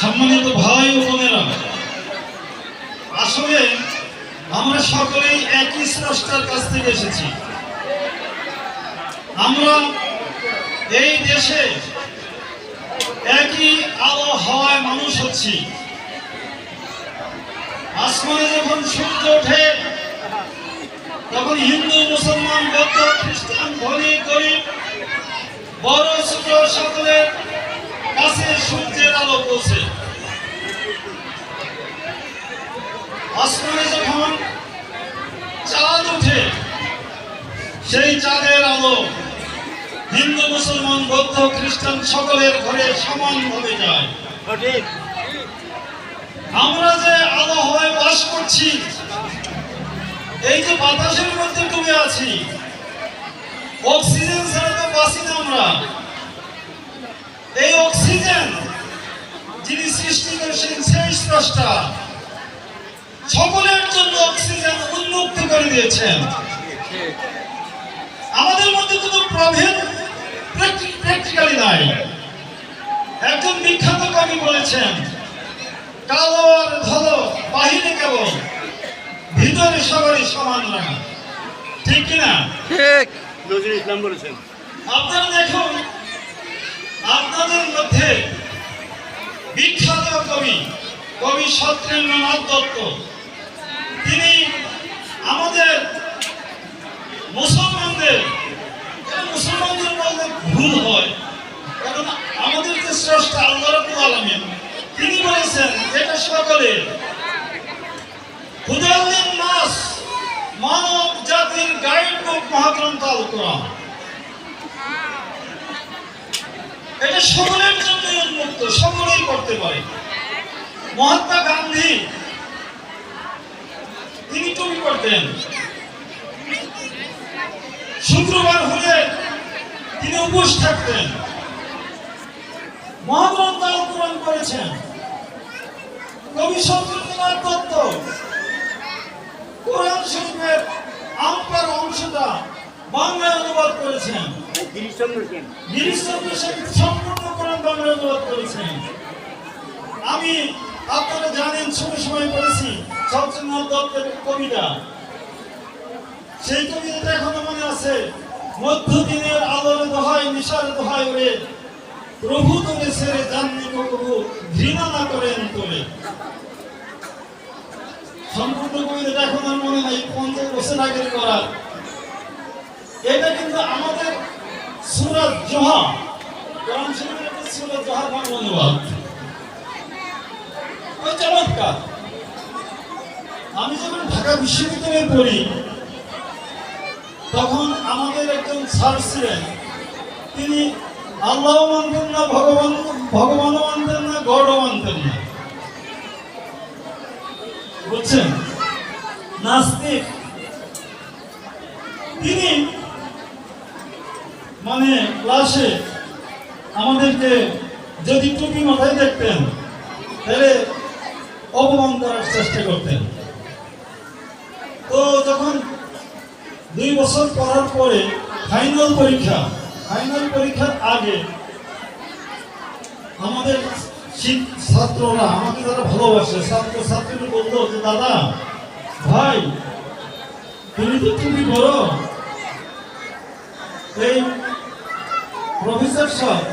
সম্মানিত ভাই ও বোনেরা, আসলে আমরা সকলেই একই স্রষ্টার কাছ থেকে এসেছি। আমরা এই দেশে একই আবহাওয়ায় মানুষ হচ্ছি। আসমানে যখন সূর্য ওঠে তখন হিন্দু, মুসলমান, বৌদ্ধ, খ্রিস্টান, ধনী গরিব, বড় ছোট সকলের কাছে সূর্যের আলো পৌঁছে। আসমানে যখন চাঁদ ওঠে সেই চাঁদের আলো হিন্দু, মুসলমান, বৌদ্ধ, খ্রিস্টান সকলের ঘরে সমানভাবে যায়। আমরা যে আবহাওয়ায় বাস করছি, এই যে বাতাসের মধ্যে ডুবে আছি, অক্সিজেন ছাড়া তো বাঁচি না আমরা। এই অক্সিজেন যিনি সৃষ্টি করেছেন সেই স্রষ্টা সকলের জন্য অক্সিজেন উন্মুক্ত করে দিয়েছেন। আমাদের মধ্যে কোনো প্রভেদ প্র্যাকটিক্যালি নাই। একজন বিখ্যাত কবি বলেছেন, কালো আর ধলো বাহিরে কেবল, ভিতরে সবারই সমান লাগা। ঠিক কিনা? ঠিক। নজরুল ইসলাম বলেছেন। আপনারা দেখুন, আপনাদের মধ্যে বিখ্যাত কবি সত্যেন্দ্রনাথ দত্ত, তিনি আমাদের মুসলমানদের বলতে ভুল হয়, কারণ আমাদের যে স্রষ্টা আল্লাহ রাব্বুল আলামিন, তিনি বলেছেন এটা সকলে হুদাল্লিন নাস, মানব জাতির গাইড বুক মহাগ্রন্থ আল কোরআন। এটা সকলের জন্য উন্মুক্ত, সকলেই করতে পারে। মহাত্মা গান্ধী তিনি টুপি পরতেন, শুক্রবার হলে তিনি উপোস থাকতেন, মহাগ্রন্থ আল কোরআন করেছেন। কবি সত্যেন্দ্রনাথ দত্ত কোরআন শরীফের আমপার অংশটা বাংলায় অনুবাদ করেছেন। গিরিশচন্দ্র সেন সম্পূর্ণ কোরআন বাংলায় অনুবাদ করেছেন। আমি, আপনারা জানেন, ছোট সময় পড়েছি সত্যেন্দ্রনাথ দত্তের কবিতা। সেই কবিতাটা এখনো মনে আছে, মধ্যদিনের আলোর দোহাই, নিশার দোহাই ওরে, প্রভু তোরে ছেড়ে জাননি কবু, ঘৃণা না করেন তোরে। সম্পূর্ণ কবিতাটা এখন আর মনে নাই, 50 বছর আগের করা। এটা কিন্তু আমাদের সূরা জোহা, কোরআন শরীফের একটা সূরা জোহা বাংলা অনুবাদ। ওই চমৎকার। আমি যখন ঢাকা বিশ্ববিদ্যালয়ে পড়ি, তখন আমাদের একজন স্যার ছিলেন, তিনি আল্লাহ মানতেন না, ভগবানও মানতেন না, গডও মানতেন না, বুঝছেন, নাস্তিক। তিনি মানে ক্লাসে আমাদেরকে যদি টুপি মাথায় দেখতেন তাহলে অপমান করার চেষ্টা করতেন। তো যখন 2 বছর পড়ার পরে ফাইনাল পরীক্ষার আগে আমাদের ছাত্ররা, আমাকে যারা ভালোবাসে, ছাত্রীরা বলতো যে, দাদা ভাই তুমি তো টুপি পরো, এই প্রফেসর সাহেব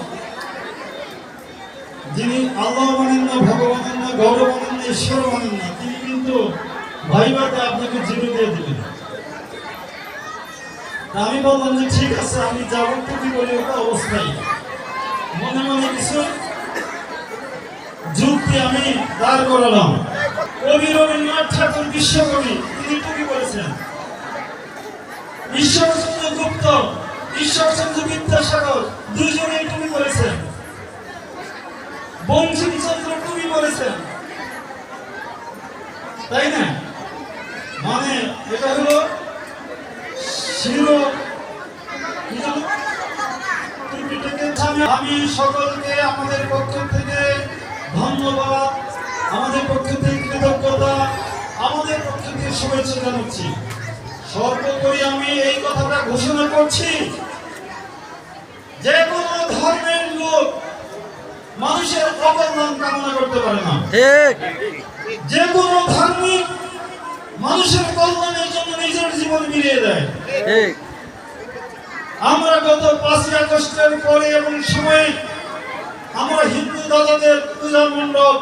যিনি আল্লাহ মানেন না, ভগবান মানেন না, গৌর মানেন না, ঈশ্বর মানেন না, তিনি কিন্তু ভাইবাতে আপনাকে জিরো দিয়ে দিলেন। আমি বললাম যে ঠিক আছে, আমি যাবো, টুপি বলি ওটা অবস্থায়। মনে মনে কিছু যুক্তি আমি দাঁড় করালাম। কবি রবীন্দ্রনাথ ঠাকুর, বিশ্বকবি, তিনি টুপি বলেছেন। ঈশ্বরচন্দ্র গুপ্ত, ঈশ্বরচন্দ্র বিদ্যাসাগর দুজনেই টুপি বলেছেন। বঙ্কিমচন্দ্র টুপি বলেছেন, তাই না? মানে এটা হলো আমি সকলকে আমাদের পক্ষ থেকে ধন্যবাদ, আমাদের পক্ষ থেকে কৃতজ্ঞতা, আমাদের পক্ষ থেকে শুভেচ্ছা জানাচ্ছি। সর্বোপরি আমি এই কথাটা ঘোষণা করছি, যে কোনো ধর্মের লোক মানুষের অকল্যাণ কামনা করতে পারে না। ঠিক যে কোনো ধার্মিক মানুষের কল্যাণের জন্য নিজের জীবন বিলিয়ে দেয়। ঠিক আমরা গত 5ই আগস্টের পরে এবং সময়ে আমরা হিন্দু দাদাদের পূজা মণ্ডপ,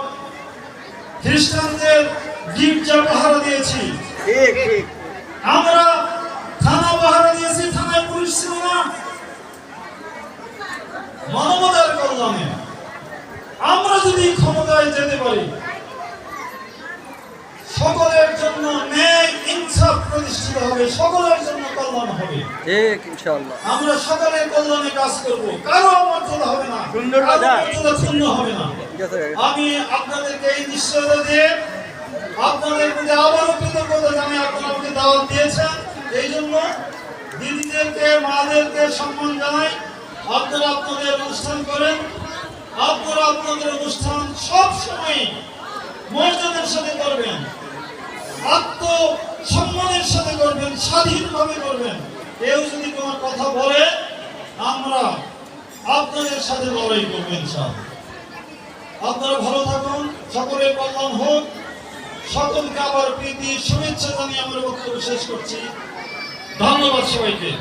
খ্রিস্টানদের গির্জা পাহারা দিয়েছি, ঠিক ঠিক আমরা থানা পাহারা দিয়েছি, থানায় পুলিশ ছিল না। মানবতার কল্যাণে আমরা যদি ক্ষমতায় যেতে পারি, সকলের জন্য ন্যায় ইনসাফ প্রতিষ্ঠিত হবে, সকলের জন্য কল্যাণ হবে। ঠিক ইনশাআল্লাহ আমরা সকলের কল্যাণে কাজ করব, কারো মর্যাদা হবে না, সুন্দর কারো কথা। মর্যাদা ক্ষুণ্ণ হবে না। ঠিক আছে আমি আপনাদেরকে এই নিশ্চয়তা দিয়ে আপনাদের প্রতি আবারও কৃতজ্ঞতা জানাই। আপনারা আমাকে দাওয়াত দিয়েছেন, এই জন্য দিদিদেরকে, মাদেরকে সম্মান জানাই। আপনারা আপনাদের অনুষ্ঠান করেন, আপনারা আপনাদের অনুষ্ঠান সব সময় মর্যাদার সাথে করবেন, আত্মসম্মানের সাথে করবেন, স্বাধীনভাবে করবেন। কেউ যদি কোনো কথা বলে, আমরা আপনাদের সাথে লড়াই করবেন। আপনারা ভালো থাকুন, সকলের কল্যাণ হোক। সকলকে আবার প্রীতি শুভেচ্ছা জানিয়ে আমার বক্তব্য শেষ করছি। ধন্যবাদ সবাইকে।